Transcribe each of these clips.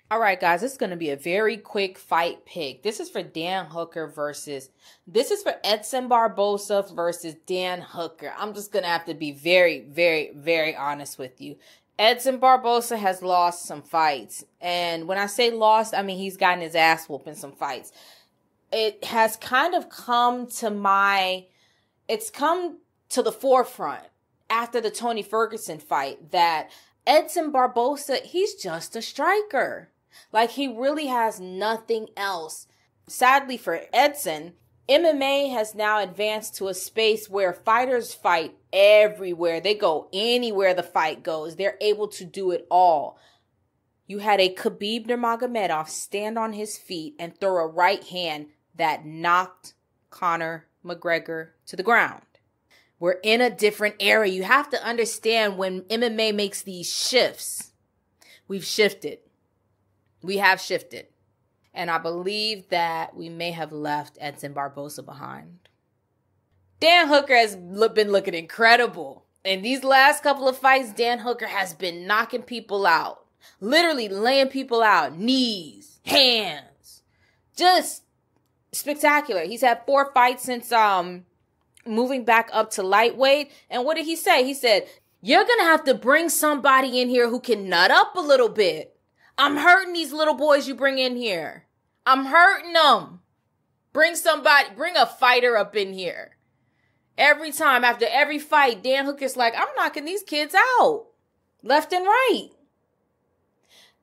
All right, guys, this is going to be a very quick fight pick. This is for this is for Edson Barboza versus Dan Hooker. I'm just going to have to be very, very, very honest with you. Edson Barboza has lost some fights. And when I say lost, I mean he's gotten his ass whooped in some fights. It has kind of come to the forefront after the Tony Ferguson fight that Edson Barboza, he's just a striker. Like, he really has nothing else. Sadly for Edson, MMA has now advanced to a space where fighters fight everywhere. They go anywhere the fight goes. They're able to do it all. You had a Khabib Nurmagomedov stand on his feet and throw a right hand that knocked Conor McGregor to the ground. We're in a different era. You have to understand when MMA makes these shifts. We've shifted. We have shifted. And I believe that we may have left Edson Barboza behind. Dan Hooker has been looking incredible. In these last couple of fights, Dan Hooker has been knocking people out. Literally laying people out. Knees, hands. Just spectacular. He's had 4 fights since moving back up to lightweight. And what did he say? He said, you're going to have to bring somebody in here who can nut up a little bit. I'm hurting these little boys you bring in here. I'm hurting them. Bring a fighter up in here. Every time, after every fight, Dan Hooker's like, I'm knocking these kids out. Left and right.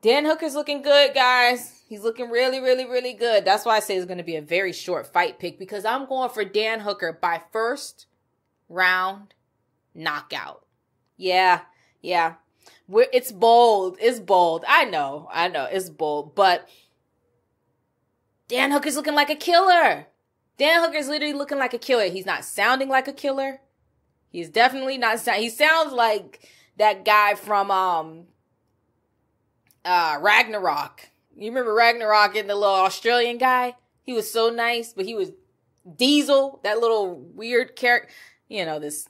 Dan Hooker's looking good, guys. He's looking really, really, really good. That's why I say it's going to be a very short fight pick, because I'm going for Dan Hooker by first round knockout. Yeah. It's bold. It's bold. I know. It's bold. But Dan Hooker's looking like a killer. Dan Hooker's literally looking like a killer. He's not sounding like a killer. He's definitely not. He sounds like that guy from Ragnarok. You remember Ragnarok and the little Australian guy? He was so nice, but he was Diesel, that little weird character. You know this.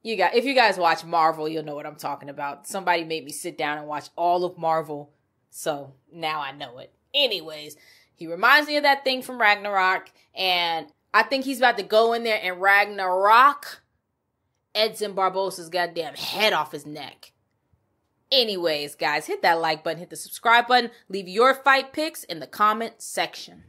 If you guys watch Marvel, you'll know what I'm talking about. Somebody made me sit down and watch all of Marvel, so now I know it. Anyways, he reminds me of that thing from Ragnarok, and I think he's about to go in there and Ragnarok Edson Barboza's goddamn head off his neck. Anyways, guys, hit that like button, hit the subscribe button, leave your fight picks in the comment section.